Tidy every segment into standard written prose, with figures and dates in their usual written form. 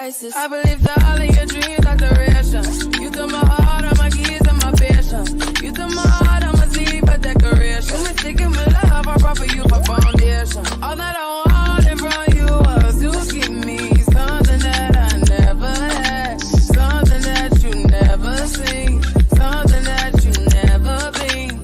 crisis. I believe that all of your dreams are duration. You took my heart, all my keys, and my patience. You took my heart, I'ma leave a decoration. You mistaken my love, I brought for you for foundation. All that I wanted from you was to give me something that I never had, something that you never seen, something that you never been.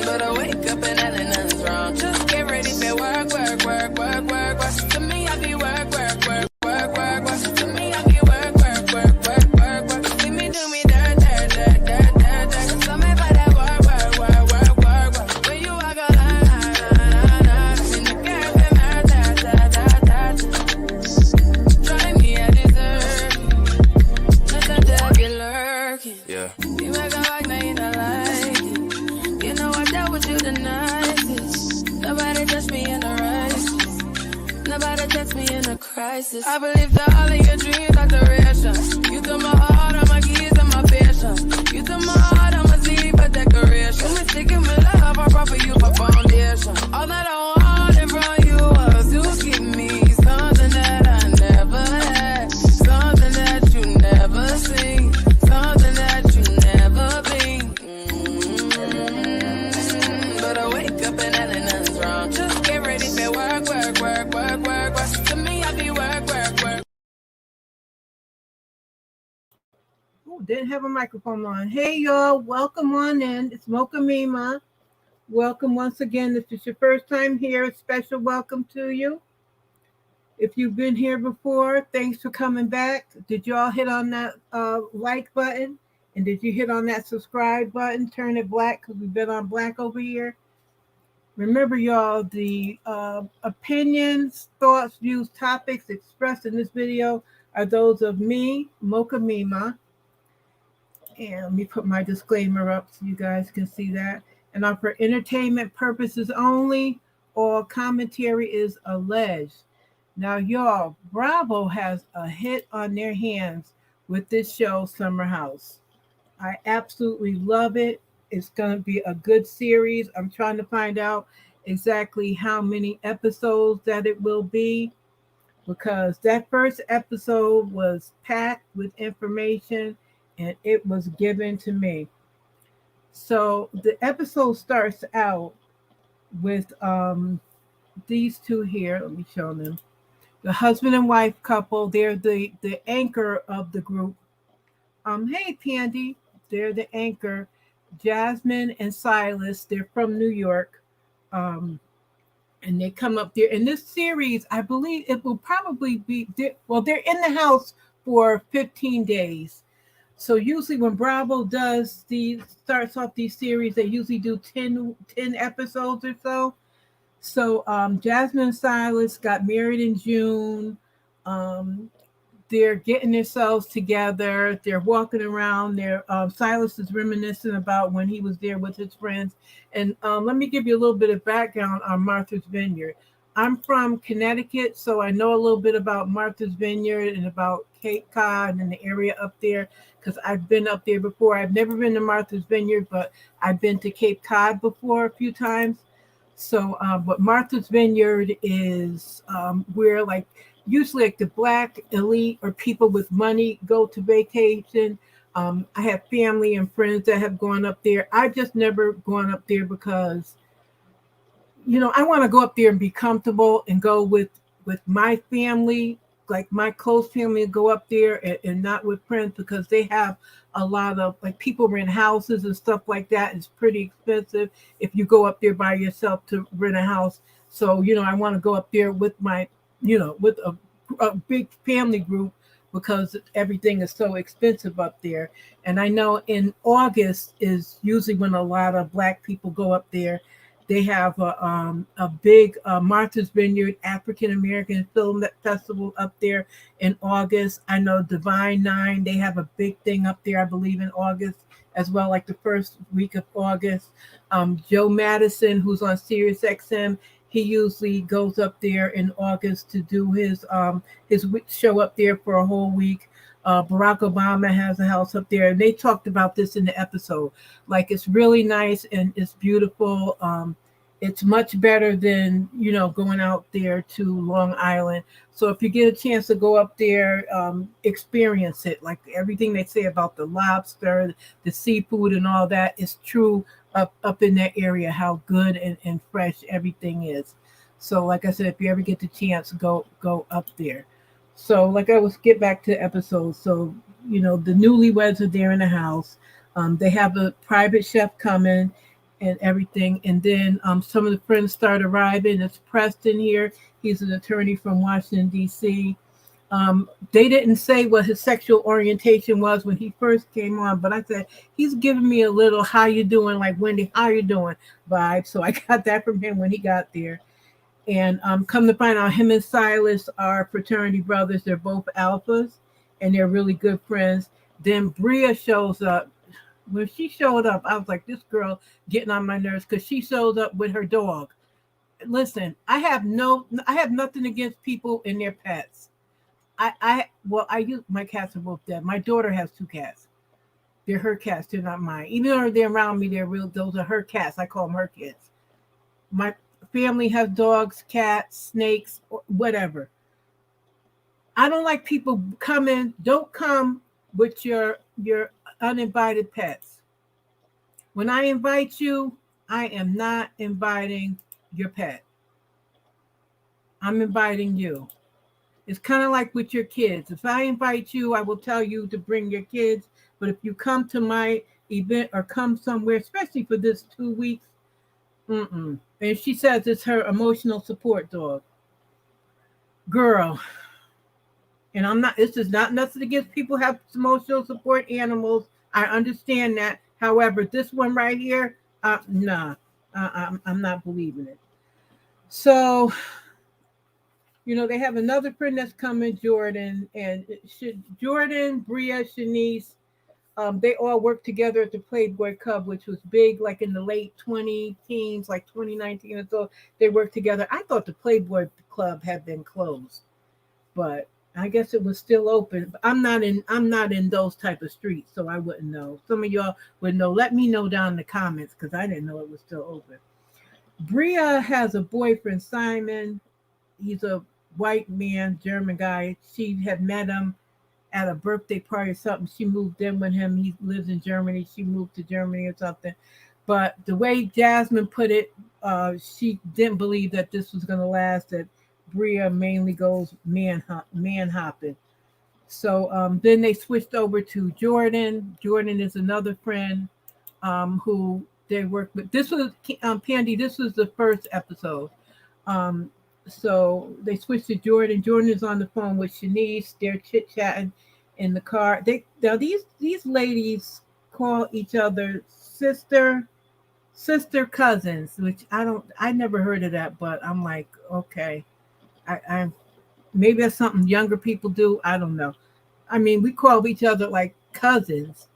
But I wake up and nothing's wrong. Just get ready for work, work, work, work, work, work. To me, I be work, work, work, work, work, work. To me, I be work, work, work, work, work, work. See me do me dirt, dirt, dirt, dirt, dirt, dirt. So me by that work, work, work, work, work, work. When you walk a line, in the cafe, try me, I deserve it. Nothing to be lurking. Yeah. You make a like, now you not like it. You know I dealt with you the nicest. Nobody touched me in the crisis. Nobody touched me in a crisis. I believe that all of your dreams are duration. You took my heart, all my keys, and my patience. You took my heart, I'ma leave a decoration. You mistaken my love, I brought for you for foundation. All that I wanted from you was to give me something that I never had, something that you never seen, something that you never been. But I wake up and nothing's wrong. Just get ready for work, work, work, work, work, work. To me, I be work, work, work. Oh, didn't have a microphone on. Hey, y'all. Welcome on in. It's Mocha Mima. Welcome once again. If it's your first time here, a special welcome to you. If you've been here before, thanks for coming back. Did y'all hit on that like button? And did you hit on that subscribe button? Turn it black because we've been on black over here. Remember, y'all, the opinions, thoughts, views, topics expressed in this video are those of me, Mocha Mima. And let me put my disclaimer up so you guys can see that. And are for entertainment purposes only. All commentary is alleged. Now, y'all, Bravo has a hit on their hands with this show, Summer House. I absolutely love it. It's going to be a good series. I'm trying to find out exactly how many episodes that it will be, because that first episode was packed with information and it was given to me. So the episode starts out with these two here. Let me show them. The husband and wife couple. They're the anchor of the group. Hey, Pandy. They're the anchor. Jasmine and Silas. They're from New York. And they come up there. In this series, I believe it will probably be, well, they're in the house for 15 days. So usually when Bravo starts off these series, they usually do 10 episodes or so. So Jasmine and Silas got married in June. They're getting themselves together. They're walking around. Silas is reminiscing about when he was there with his friends. And let me give you a little bit of background on Martha's Vineyard. I'm from Connecticut, so I know a little bit about Martha's Vineyard and about Cape Cod and the area up there, because I've been up there before. I've never been to Martha's Vineyard, but I've been to Cape Cod before a few times. So, but Martha's Vineyard is where usually the Black elite or people with money go to vacation. I have family and friends that have gone up there. I just never gone up there because, I want to go up there and be comfortable and go with my family, like my close family, and go up there and not with friends, because they have a lot of people rent houses and stuff like that. It's pretty expensive if you go up there by yourself to rent a house. So, I want to go up there with my, with a big family group, because everything is so expensive up there. And I know in August is usually when a lot of Black people go up there. They have a big Martha's Vineyard African American Film Festival up there in August. I know Divine Nine, they have a big thing up there, I believe, in August as well, like the first week of August. Joe Madison, who's on Sirius XM, he usually goes up there in August to do his show up there for a whole week. Barack Obama has a house up there, and they talked about this in the episode. It's really nice and it's beautiful. It's much better than, going out there to Long Island. So if you get a chance to go up there, experience it. Like everything they say about the lobster, the seafood, and all that is true up in that area. How good and fresh everything is. So like I said, if you ever get the chance, go up there. So like I was get back to the episode. So the newlyweds are there in the house. They have a private chef coming and everything. And then some of the friends start arriving. It's Preston here. He's an attorney from Washington, D.C. They didn't say what his sexual orientation was when he first came on, but I said, he's giving me a little how you doing, like Wendy, how you doing vibe. So I got that from him when he got there. And come to find out, him and Silas are fraternity brothers. They're both alphas, and they're really good friends. Then Bria shows up. When she showed up, I was like, this girl getting on my nerves because she shows up with her dog. Listen, I have nothing against people and their pets. I use my cats are both dead. My daughter has 2 cats. They're her cats. They're not mine. Even though they're around me, they're real. Those are her cats. I call them her kids. My family has dogs, cats, snakes, whatever. I don't like people coming. Don't come with your uninvited pets. When I invite you, I am not inviting your pet. I'm inviting you. It's kind of like with your kids. If I invite you, I will tell you to bring your kids. But if you come to my event or come somewhere, especially for this 2 weeks, and she says it's her emotional support dog. Girl, and this is not nothing against people who have emotional support animals. I understand that. However, this one right here, nah, I'm not believing it. So, they have another friend that's coming, Jordan, and Jordan, Bria, Shanice, they all worked together at the Playboy Club, which was big, like in the late 20 teens, like 2019 or so. They worked together. I thought the Playboy Club had been closed, but I guess it was still open. But I'm not in those type of streets, so I wouldn't know. Some of y'all would know. Let me know down in the comments because I didn't know it was still open. Bria has a boyfriend, Simon. He's a white man, German guy. She had met him at a birthday party or something. She moved in with him. He lives in Germany. She moved to Germany or something. But the way Jasmine put it, she didn't believe that this was going to last, that Bria mainly goes man hopping. So then they switched over to Jordan. Jordan is another friend who they work with. This was, Pandy, this was the first episode. So they switched to Jordan. Jordan is on the phone with Shanice. They're chit-chatting in the car. These ladies call each other sister cousins, which I never heard of that, but I'm like, okay. I maybe that's something younger people do. I don't know. I mean, we call each other like cousins.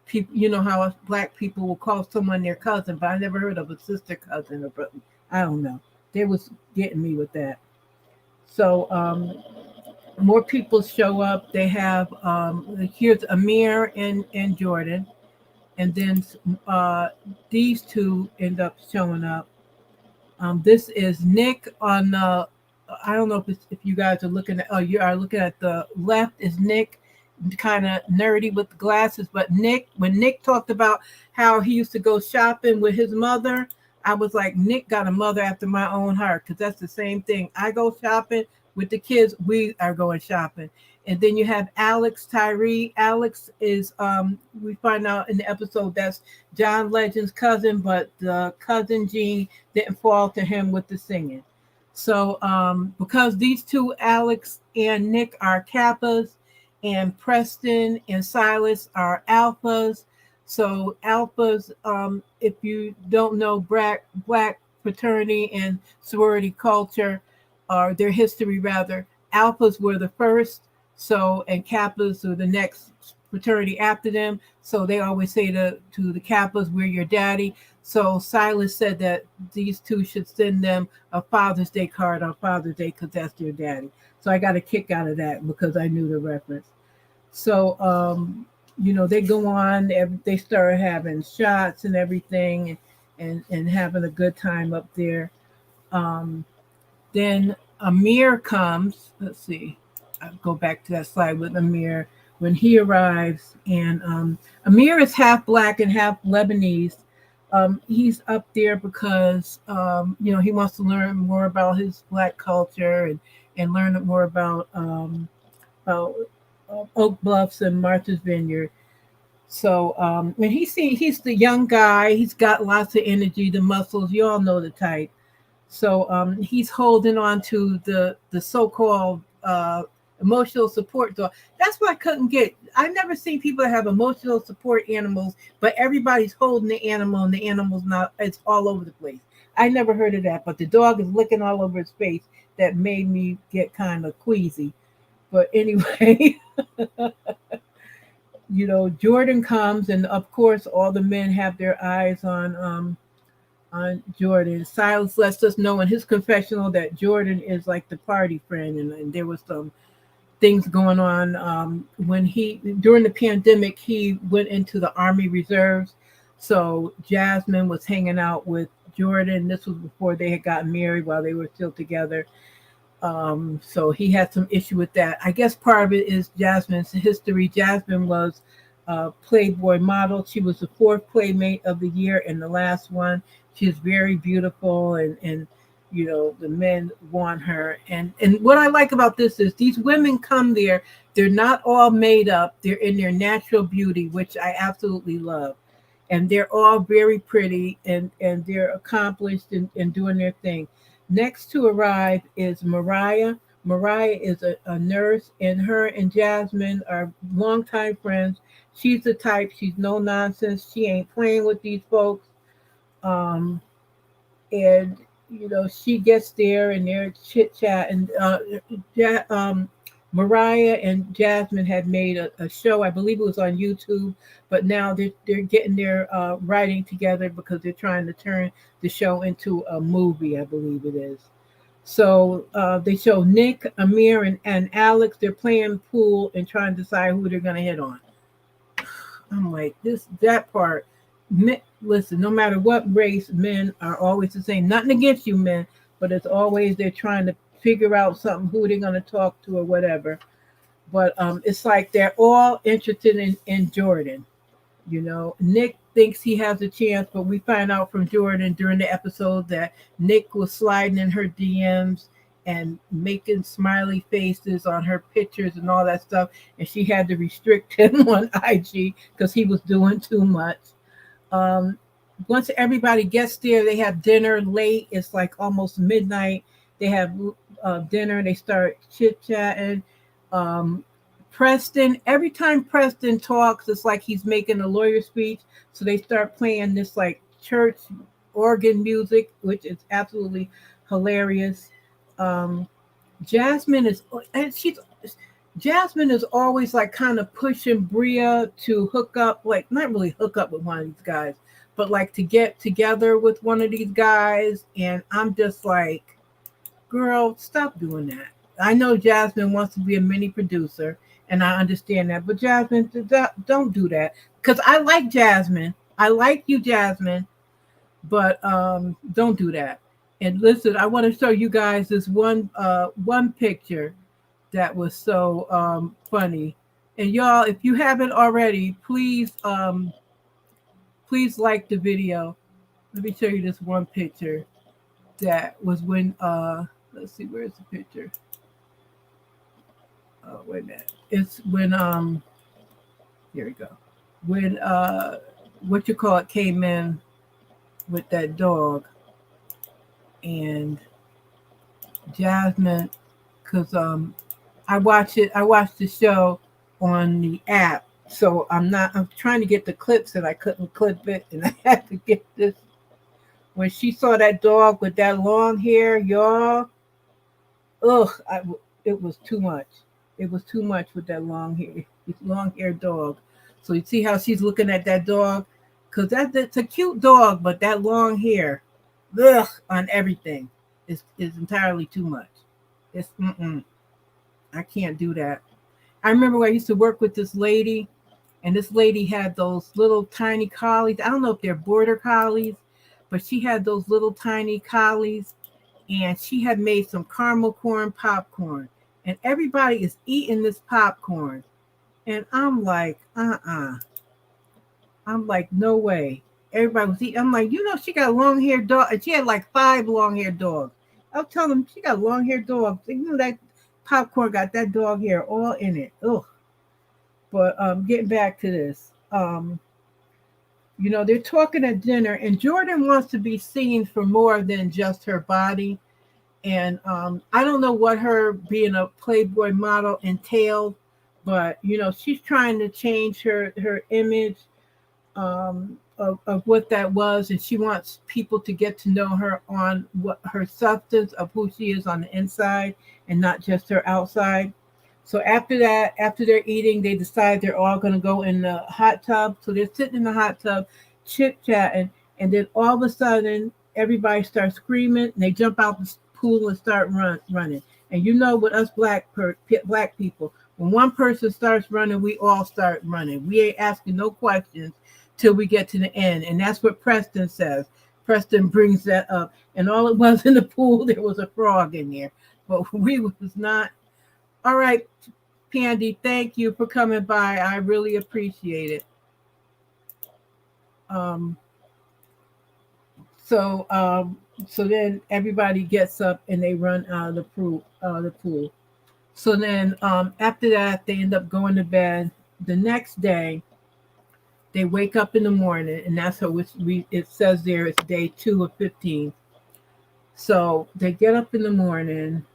People, you know how us black people will call someone their cousin, but I never heard of a sister cousin or brother. I don't know. They was getting me with that. So more people show up. They have here's Amir and Jordan, and then these two end up showing up. This is Nick on the. I don't know if you guys are looking at. Oh, you are looking at the left. Is Nick, kind of nerdy with the glasses? But when Nick talked about how he used to go shopping with his mother, I was like, Nick got a mother after my own heart, because that's the same thing. I go shopping with the kids. We are going shopping. And then you have Alex Tyree. Alex is, we find out in the episode, that's John Legend's cousin, but the cousin gene didn't fall to him with the singing. So because these two, Alex and Nick, are Kappas, and Preston and Silas are Alphas. So Alphas, if you don't know black fraternity and sorority culture, or their history rather, Alphas were the first. So, and Kappas are the next fraternity after them. So they always say to the Kappas, we're your daddy. So Silas said that these two should send them a Father's Day card on Father's Day because that's their daddy. So I got a kick out of that because I knew the reference. So, they go on, they start having shots and everything. and having a good time up there. Um, then Amir comes. Let's see. I'll go back to that slide with Amir when he arrives, and Amir is half black and half Lebanese. He's up there because he wants to learn more about his black culture and learn more about Oak Bluffs and Martha's Vineyard. So when he's the young guy, he's got lots of energy, the muscles. You all know the type. So he's holding on to the so-called emotional support dog. That's what I couldn't get. I've never seen people that have emotional support animals, but everybody's holding the animal and the animal's not. It's all over the place. I never heard of that, but the dog is licking all over his face. That made me get kind of queasy. But anyway, Jordan comes, and of course, all the men have their eyes on Jordan. Silas lets us know in his confessional that Jordan is like the party friend, and there was some things going on when during the pandemic he went into the Army Reserves. So Jasmine was hanging out with Jordan. This was before they had gotten married, while they were still together. So he had some issue with that. I guess part of it is Jasmine's history. Jasmine was a Playboy model. She was the 4th Playmate of the year and the last one. She's very beautiful, and the men want her. And what I like about this is these women come there. They're not all made up. They're in their natural beauty, which I absolutely love. And they're all very pretty, and they're accomplished in doing their thing. Next to arrive is Mariah. Mariah is a nurse, and her and Jasmine are longtime friends. She's the type, she's no nonsense. She ain't playing with these folks. Um, and she gets there and they're chit chat. And Mariah and Jasmine had made a show. I believe it was on YouTube, but now they're getting their writing together because they're trying to turn the show into a movie. I believe it is. So they show Nick, Amir, and Alex. They're playing pool and trying to decide who they're going to hit on. I'm like, that part. Listen, no matter what race, men are always the same. Nothing against you, men, but it's always they're trying to figure out something, who they're going to talk to or whatever. But it's like they're all interested in Jordan. Nick thinks he has a chance, but we find out from Jordan during the episode that Nick was sliding in her DMs and making smiley faces on her pictures and all that stuff. And she had to restrict him on IG because he was doing too much. Once everybody gets there, they have dinner late. It's like almost midnight. They have dinner. They start chit-chatting. Preston, every time Preston talks, it's like he's making a lawyer speech. So they start playing this like church organ music, which is absolutely hilarious. Jasmine is always like kind of pushing Bria to hook up, like not really hook up with one of these guys, but like to get together with one of these guys. And I'm just like, girl, stop doing that. I know Jasmine wants to be a mini producer, and I understand that, but Jasmine, don't do that. Because I like Jasmine. I like you, Jasmine, but don't do that. And listen, I want to show you guys this one picture that was so funny. And y'all, if you haven't already, please like the video. Let me show you this one picture that was when let's see, where's the picture? Oh, wait a minute. It's when here we go. When came in with that dog, and Jasmine, because I watched the show on the app, so I'm trying to get the clips and I couldn't clip it, and I had to get this. When she saw that dog with that long hair, y'all, it was too much. It was too much with that long haired dog. So you see how she's looking at that dog? Because that's a cute dog, but that long hair, on everything is entirely too much. It's I can't do that. I remember when I used to work with this lady, and this lady had those little tiny collies. I don't know if they're border collies, but she had those little tiny collies, and she had made some caramel corn popcorn, and everybody is eating this popcorn, and I'm like, I'm like, no way. Everybody was eating. I'm like, she got a long-haired dog, and she had like 5 long-haired dogs. I'll tell them she got long-haired dogs. That popcorn got that dog hair all in it. Ugh. But getting back to this, they're talking at dinner, and Jordan wants to be seen for more than just her body. And I don't know what her being a Playboy model entailed, but she's trying to change her image of what that was, and she wants people to get to know her on what her substance of who she is on the inside and not just her outside. So after that, after they're eating, they decide they're all going to go in the hot tub. So they're sitting in the hot tub, chit-chatting, and then all of a sudden, everybody starts screaming, and they jump out the pool and start running. And with us black people, when one person starts running, we all start running. We ain't asking no questions till we get to the end. And that's what Preston says. Preston brings that up. And all it was in the pool, there was a frog in there. But we was not. All right, Pandy, thank you for coming by. I really appreciate it. So then everybody gets up and they run out of the pool. So then after that, they end up going to bed. The next day, they wake up in the morning, and that's how it says there it's day 2 of 15. So they get up in the morning.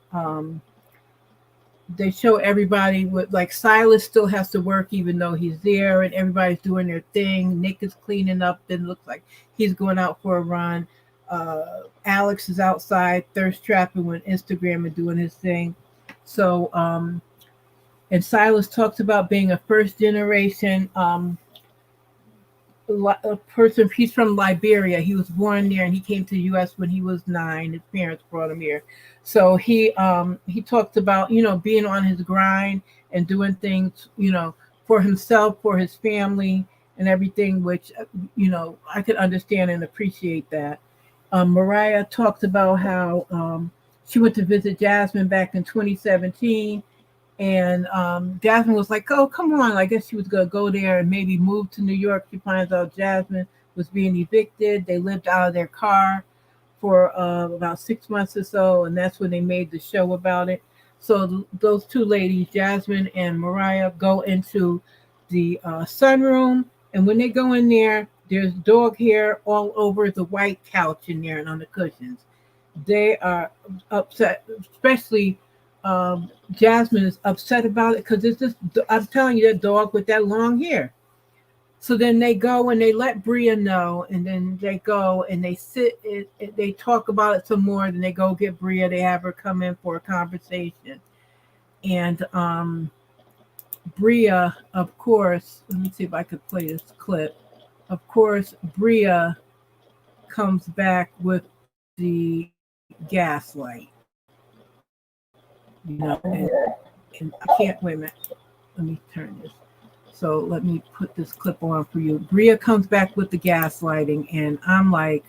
They show everybody like Silas still has to work even though he's there, and everybody's doing their thing. Nick is cleaning up, then looks like he's going out for a run. Alex is outside thirst trapping with Instagram and doing his thing. So and Silas talks about being a first generation a person. He's from Liberia. He was born there, and he came to the U.S. when he was 9. His parents brought him here. So he talked about being on his grind and doing things for himself, for his family, and everything, which I could understand and appreciate that. Mariah talked about how she went to visit Jasmine back in 2017. And Jasmine was like, oh, come on. I guess she was going to go there and maybe move to New York. She finds out Jasmine was being evicted. They lived out of their car for about 6 months or so. And that's when they made the show about it. So those two ladies, Jasmine and Mariah, go into the sunroom. And when they go in there, there's dog hair all over the white couch in there and on the cushions. They are upset, especially Jasmine is upset about it because it's just, I'm telling you, that dog with that long hair. So then they go and they let Bria know, and then they go and they sit, they talk about it some more. Then they go get Bria. They have her come in for a conversation. And Bria, of course, let me see if I could play this clip. Of course, Bria comes back with the gaslight. And I can't, wait a minute. Let me turn this. So let me put this clip on for you. Bria comes back with the gaslighting, and I'm like,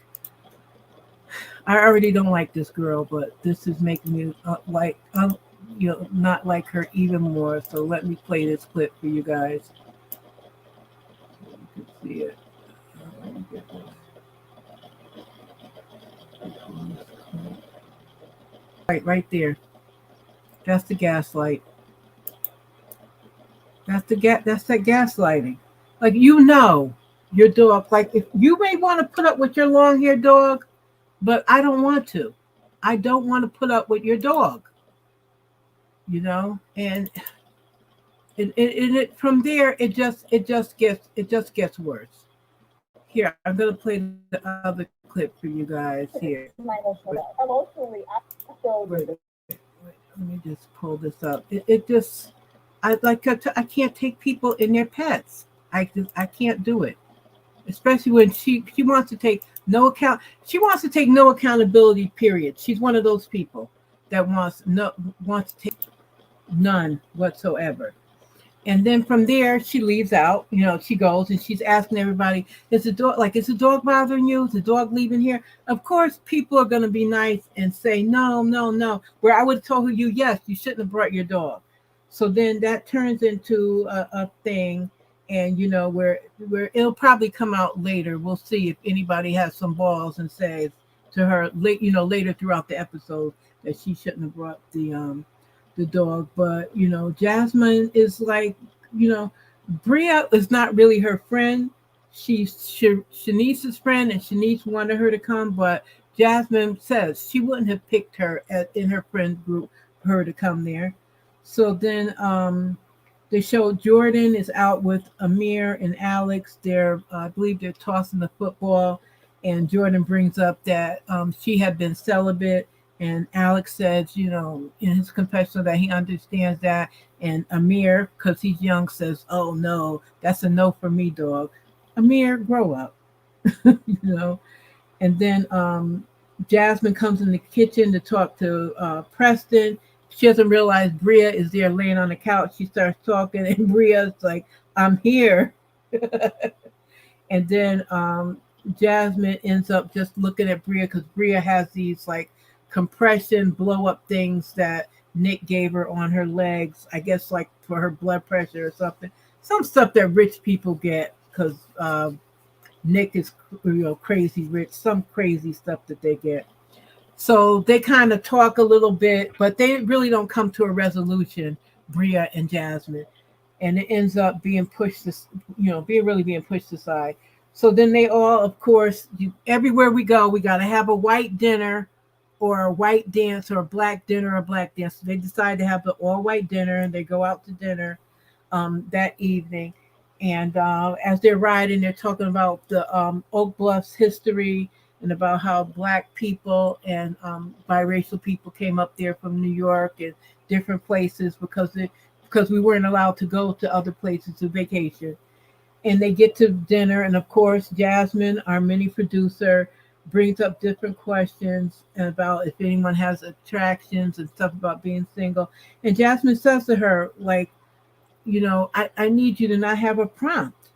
I already don't like this girl, but this is making me not like her even more. So let me play this clip for you guys. You can see it. Right there. That's the gaslight. That's that gaslighting. Like, your dog. Like, if you may want to put up with your long-haired dog, but I don't want to. I don't want to put up with your dog. And it from there it just gets worse. Here, I'm gonna play the other clip for you guys here. Emotionally, I feel. Wait, let me just pull this up. I can't take people in their pets. I can't do it. Especially when she wants to take no account. She wants to take no accountability, period. She's one of those people that wants to take none whatsoever. And then from there, she leaves out. She goes and she's asking everybody, "Is the dog bothering you? Is the dog leaving here?" Of course, people are going to be nice and say, "No, no, no." Where I would have told you, "Yes, you shouldn't have brought your dog." So then that turns into a thing, and where it'll probably come out later. We'll see if anybody has some balls and says to her later throughout the episode that she shouldn't have brought the dog. But Jasmine is like, Bria is not really her friend. She's Shanice's friend, and Shanice wanted her to come, but Jasmine says she wouldn't have picked her in her friend group her to come there. So then they show Jordan is out with Amir and Alex. I believe they're tossing the football, and Jordan brings up that she had been celibate, and Alex says, in his confessional that he understands that, and Amir, because he's young, says, "Oh no, that's a no for me, dog." Amir, grow up, And then Jasmine comes in the kitchen to talk to Preston. She doesn't realize Bria is there laying on the couch. She starts talking, and Bria's like, "I'm here." And then Jasmine ends up just looking at Bria because Bria has these like compression blow up things that Nick gave her on her legs. I guess like for her blood pressure or something. Some stuff that rich people get because Nick is crazy rich. Some crazy stuff that they get. So they kind of talk a little bit, but they really don't come to a resolution, Bria and Jasmine. And it ends up being pushed, being pushed aside. So then they all, of course, everywhere we go, we got to have a white dinner or a white dance or a black dinner or a black dance. So they decide to have the all white dinner, and they go out to dinner that evening. And as they're riding, they're talking about the Oak Bluffs history and about how Black people and biracial people came up there from New York and different places because we weren't allowed to go to other places to vacation. And they get to dinner, and of course, Jasmine, our mini producer, brings up different questions about if anyone has attractions and stuff about being single. And Jasmine says to her, like, I need you to not have a prompt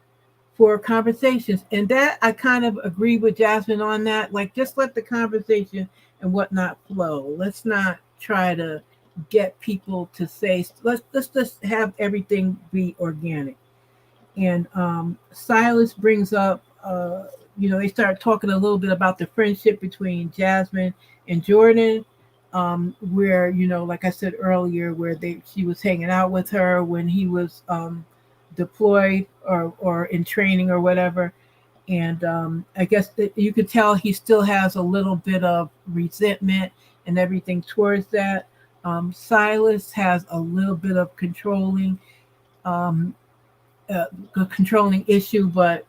for conversations. And that I kind of agree with Jasmine on that. Like, just let the conversation and whatnot flow. Let's not try to get people to say, let's just have everything be organic. And Silas brings up, they start talking a little bit about the friendship between Jasmine and Jordan, where, like I said earlier, where she was hanging out with her when he was deployed or in training or whatever. And I guess that you could tell he still has a little bit of resentment and everything towards that. Silas has a little bit of controlling issue, but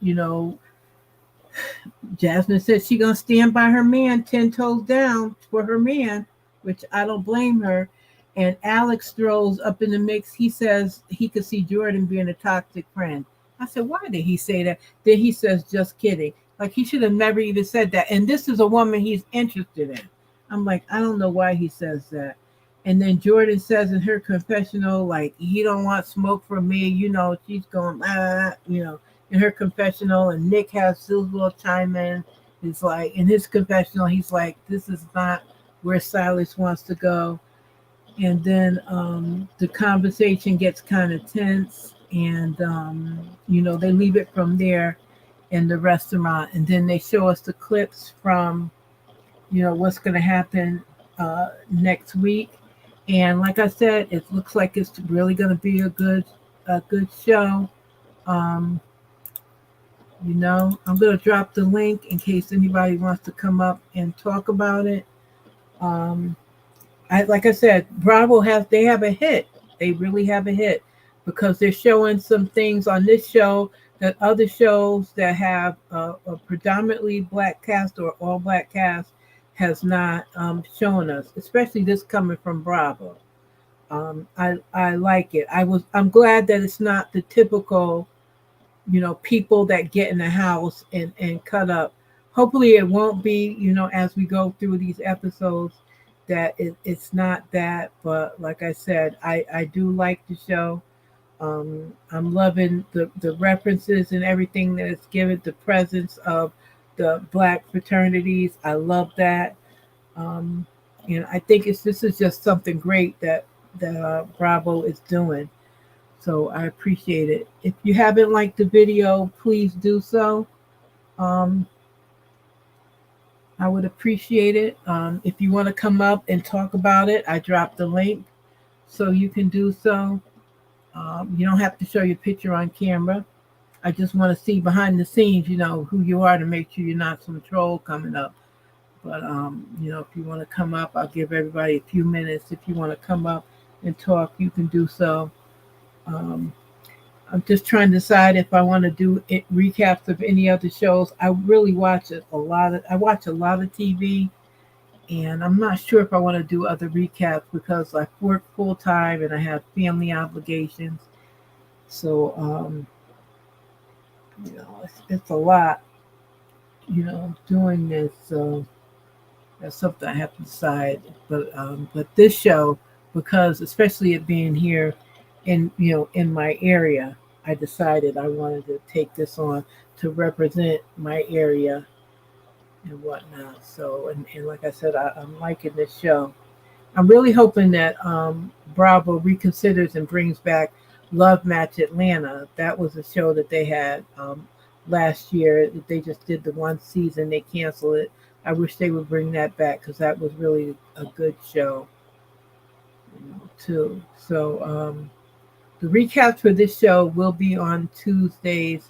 Jasmine said she's gonna stand by her man 10 toes down for her man, which I don't blame her. And Alex throws up in the mix. He says he could see Jordan being a toxic friend. I said, why did he say that? Then he says, just kidding. Like, he should have never even said that. And this is a woman he's interested in. I'm like, I don't know why he says that. And then Jordan says in her confessional, like, he don't want smoke from me. She's going, in her confessional. And Nick has his little chime in. It's like, in his confessional, he's like, this is not where Silas wants to go. And then the conversation gets kind of tense, and they leave it from there in the restaurant. And then they show us the clips from what's going to happen next week. And like I said, it looks like it's really going to be a good show. I'm going to drop the link in case anybody wants to come up and talk about it. Like I said, Bravo they have a hit. They really have a hit because they're showing some things on this show that other shows that have a predominantly Black cast or all Black cast has not shown us, especially this coming from Bravo. I like it. I'm glad that it's not the typical, people that get in the house and cut up. Hopefully it won't be, as we go through these episodes, that it's not that. But like I said, I do like the show. I'm loving the references and everything that it's given, the presence of the Black fraternities. I love that. Um, I think this is just something great that Bravo is doing. So I appreciate it. If you haven't liked the video, please do so. I would appreciate it. If you want to come up and talk about it, I dropped the link so you can do so. You don't have to show your picture on camera. I just want to see behind the scenes, who you are, to make sure you're not some troll coming up. But, if you want to come up, I'll give everybody a few minutes. If you want to come up and talk, you can do so. I'm just trying to decide if I want to do recaps of any other shows. I really watch a lot of TV, and I'm not sure if I want to do other recaps because I work full time and I have family obligations. So, it's a lot, doing this. So that's something I have to decide. But this show, because especially it being here in my area, I decided I wanted to take this on to represent my area and whatnot. So, and like I said, I'm liking this show. I'm really hoping that Bravo reconsiders and brings back Love Match Atlanta. That was a show that they had last year. They just did the one season. They canceled it. I wish they would bring that back because that was really a good show, too. So the recaps for this show will be on Tuesdays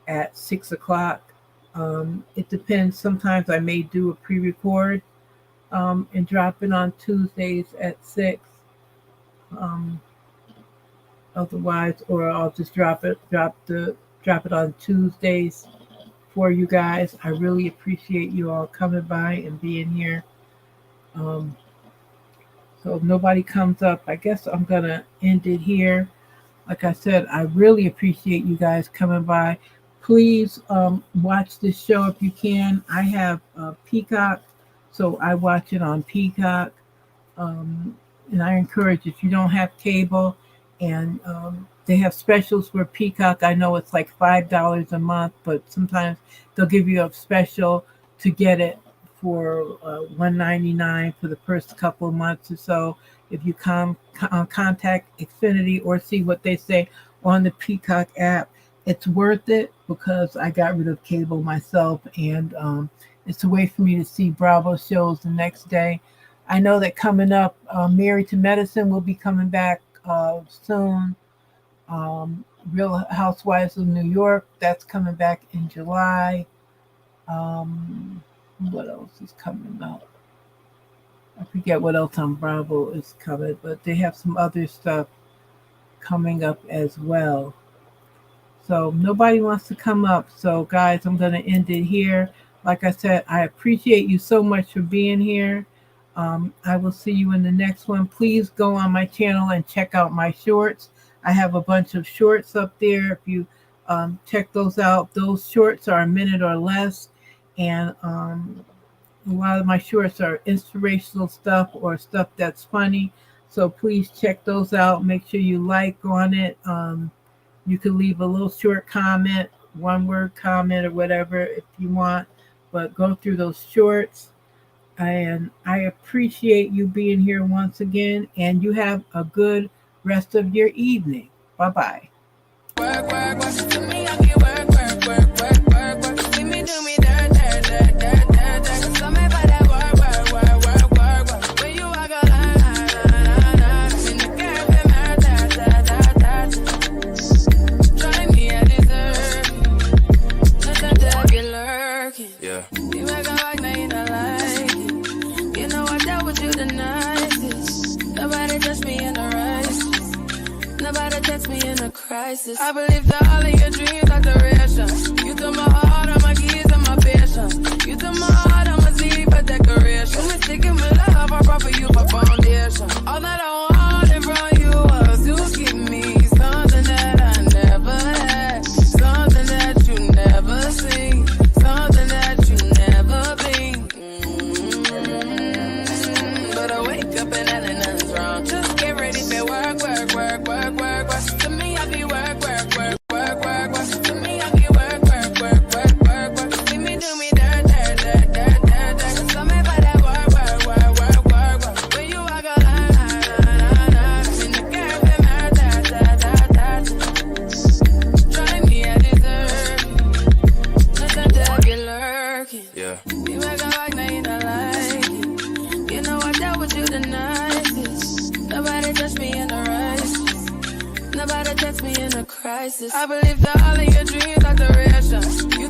at 6 o'clock. It depends. Sometimes I may do a pre-record and drop it on Tuesdays at 6. Otherwise, or I'll just drop it on Tuesdays for you guys. I really appreciate you all coming by and being here. So if nobody comes up, I guess I'm gonna end it here. Like I said, I really appreciate you guys coming by. Please watch this show if you can. I have Peacock, so I watch it on Peacock. And I encourage, if you don't have cable, and they have specials for Peacock. I know it's like $5 a month, but sometimes they'll give you a special to get it for $1.99 for the first couple of months or so. If you contact Xfinity or see what they say on the Peacock app, it's worth it because I got rid of cable myself, and it's a way for me to see Bravo shows the next day. I know that coming up, Married to Medicine will be coming back soon. Real Housewives of New York, that's coming back in July. What else is coming up? I forget what else on Bravo is coming, but they have some other stuff coming up as well. So nobody wants to come up. So guys, I'm going to end it here. Like I said, I appreciate you so much for being here. I will see you in the next one. Please go on my channel and check out my shorts. I have a bunch of shorts up there. If you check those out, those shorts are a minute or less. And a lot of my shorts are inspirational stuff or stuff that's funny. So please check those out. Make sure you like on it. You can leave a little short comment, one-word comment or whatever if you want. But go through those shorts. And I appreciate you being here once again. And you have a good rest of your evening. Bye-bye. Work, work, work. To me, I get work, work, work, work, work, work. See me do me dirt, dirt, dirt, dirt, dirt, dirt. So me by that work, work, work, work, work, work. When you walk a line, in the girl, them her, try me, I deserve. Nothing to be lurking. Yeah. You make a like, now you don't like it. You know I dealt with you the nicest. Nobody touched me in the right. Nobody touched me in a crisis. I believe that all of your dreams are duration. You took my heart, all my keys, and my patience. You took my heart, I'ma leave a decoration. You sticking with love, I brought for you for foundation. All that I wanted from you was to give me something that I never had, something that you never seen, something that you never been. But I wake up and nothing's wrong. Just get ready for work, work, work, work, work, work. To me, I be working. Yeah. You make a like, now you not like it. You know I dealt with you the nicest. Nobody touched me in the right. Nobody touched me in a crisis. I believe that all of your dreams are duration. You